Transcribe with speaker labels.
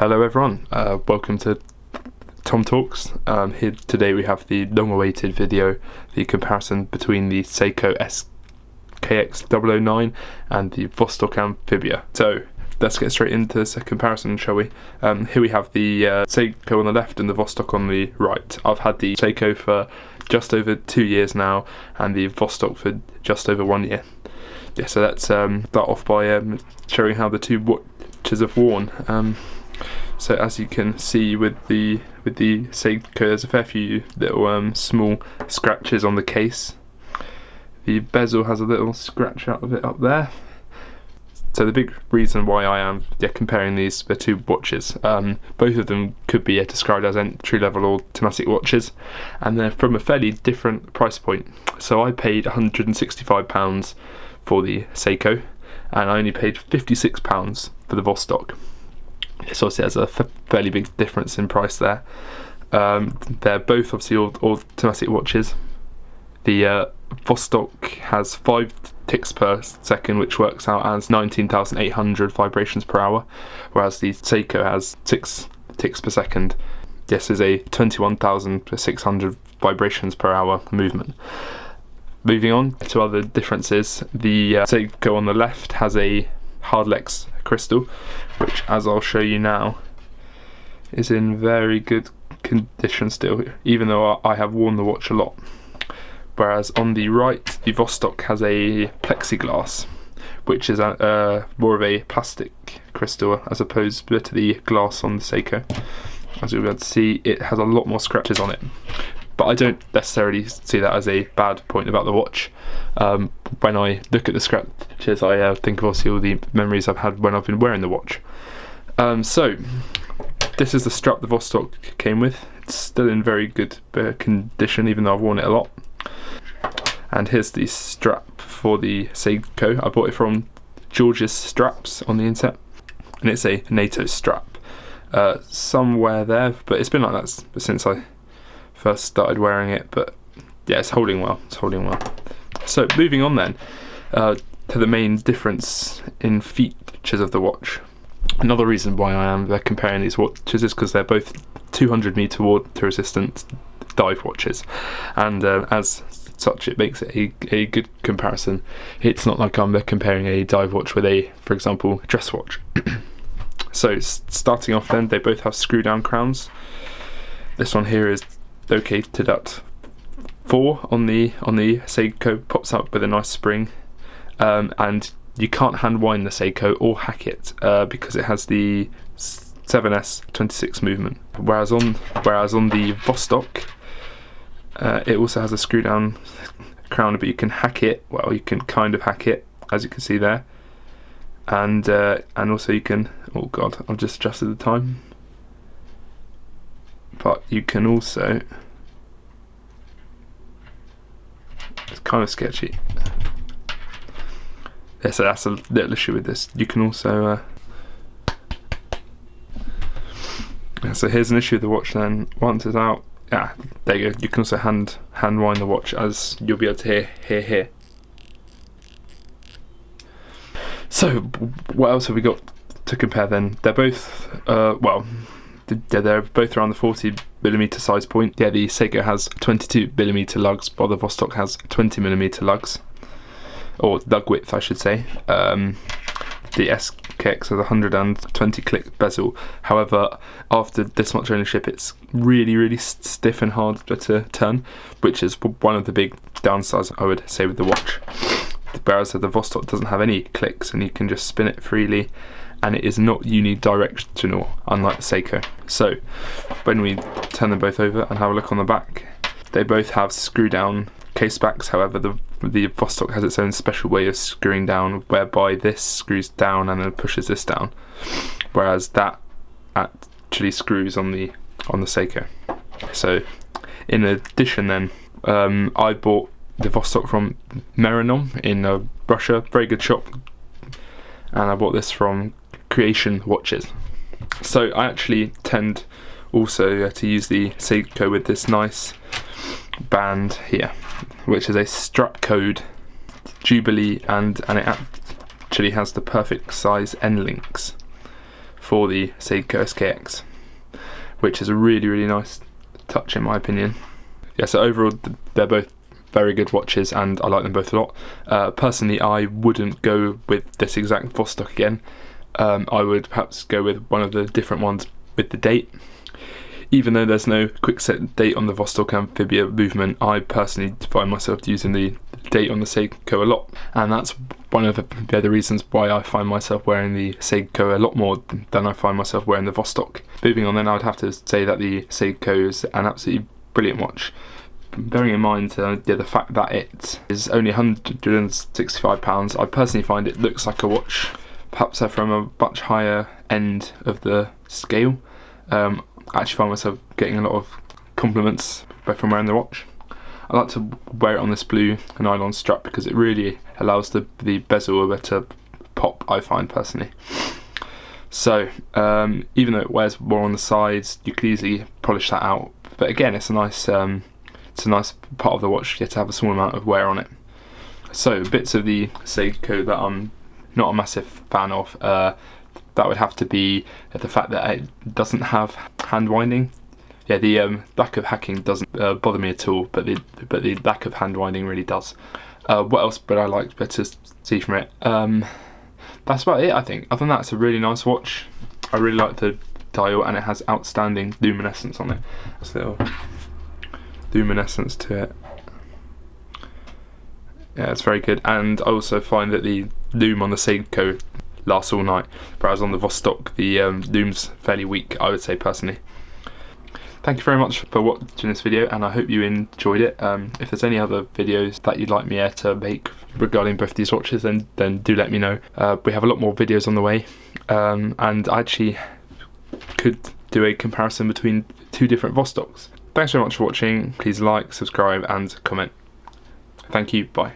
Speaker 1: Hello everyone, welcome to Tom Talks. Here today we have the long-awaited video, the comparison between the Seiko SKX 009 and the Vostok Amphibia. So let's get straight into this comparison, shall we? Here we have the Seiko on the left and the Vostok on the right. I've had the Seiko for just over 2 years now and the Vostok for just over 1 year. Yeah, so let's start off by showing how the two watches have worn. So as you can see with the Seiko, there's a fair few little small scratches on the case. The bezel has a little scratch out of it up there. So the big reason why I am comparing these two watches, both of them could be described as entry-level or automatic watches, and they're from a fairly different price point. So I paid £165 for the Seiko, and I only paid £56 for the Vostok. So obviously there's a fairly big difference in price there. They're both obviously automatic watches. The Vostok has 5 ticks per second, which works out as 19,800 vibrations per hour, whereas the Seiko has 6 ticks per second. This is a 21,600 vibrations per hour movement. Moving on to other differences, the Seiko on the left has a hardlex crystal, which, as I'll show you now, is in very good condition still, even though I have worn the watch a lot. Whereas on the right, the Vostok has a plexiglass, which is more of a plastic crystal as opposed to the glass on the Seiko. As you'll be able to see, it has a lot more scratches on it. But I don't necessarily see that as a bad point about the watch. When I look at the scratches, I think of obviously all the memories I've had when I've been wearing the watch. So this is the strap the Vostok came with. It's still in very good condition, even though I've worn it a lot. And here's the strap for the Seiko. I bought it from George's Straps on the internet, and it's a NATO strap. Somewhere there, but it's been like that since I first started wearing it, but yeah, it's holding well. So moving on then to the main difference in features of the watch. Another reason why I am comparing these watches is because they're both 200-meter water resistant dive watches, and as such it makes it a good comparison. It's not like I'm comparing a dive watch with a, for example, dress watch. So starting off then, they both have screw down crowns. This one here is located at 4 on the Seiko, pops up with a nice spring, and you can't hand wind the Seiko or hack it because it has the 7S26 movement. Whereas on the Vostok, it also has a screw down crown, but you can hack it. Well, you can kind of hack it, as you can see there, and also you can. Oh God, I've just adjusted the time. But you can also, it's kind of sketchy. Yeah, so that's a little issue with this. You can also, so here's an issue with the watch then. Once it's out, there you go. You can also hand wind the watch, as you'll be able to hear here. So what else have we got to compare then? They're both, they're both around the 40mm size point. Yeah, the Seiko has 22mm lugs, while the Vostok has 20mm lugs, or lug width I should say. The SKX has 120 click bezel. However, after this much ownership, it's really stiff and hard to turn, which is one of the big downsides I would say with the watch. Whereas the Vostok doesn't have any clicks and you can just spin it freely, and it is not unidirectional, unlike the Seiko. So when we turn them both over and have a look on the back, they both have screw down case backs. However, the Vostok has its own special way of screwing down, whereby this screws down and then pushes this down, whereas that actually screws on the Seiko. So in addition then, I bought the Vostok from Merinom in Russia, very good shop, and I bought this from Creation Watches. So I actually tend also to use the Seiko with this nice band here, which is a strap code Jubilee, and it actually has the perfect size end links for the Seiko SKX, which is a really nice touch in my opinion. Yeah, so overall they're both very good watches and I like them both a lot. Personally, I wouldn't go with this exact Vostok again. I would perhaps go with one of the different ones with the date. Even though there's no quick set date on the Vostok Amphibia movement, I personally find myself using the date on the Seiko a lot, and that's one of the other reasons why I find myself wearing the Seiko a lot more than I find myself wearing the Vostok. Moving on then, I would have to say that the Seiko is an absolutely brilliant watch. Bearing in mind the fact that it is only £165, I personally find it looks like a watch. Perhaps they're from a much higher end of the scale. I actually find myself getting a lot of compliments from wearing the watch. I like to wear it on this blue nylon strap because it really allows the bezel a bit to pop, I find personally. So even though it wears more on the sides, you could easily polish that out. But again, it's a nice part of the watch to have a small amount of wear on it. So bits of the Seiko that I'm not a massive fan of, that would have to be the fact that it doesn't have hand winding. Yeah, the lack of hacking doesn't bother me at all, but the lack of hand winding really does. What else would I like to see from it? That's about it, I think. Other than that, it's a really nice watch. I really like the dial, and it has outstanding luminescence on it. There's a little luminescence to it. Yeah, it's very good, and I also find that the loom on the Seiko lasts all night, whereas on the Vostok the loom's fairly weak, I would say personally. Thank you very much for watching this video, and I hope you enjoyed it. If there's any other videos that you'd like me to make regarding both these watches, then do let me know. We have a lot more videos on the way, and I actually could do a comparison between two different Vostoks. Thanks very much for watching. Please like, subscribe and comment. Thank you, bye.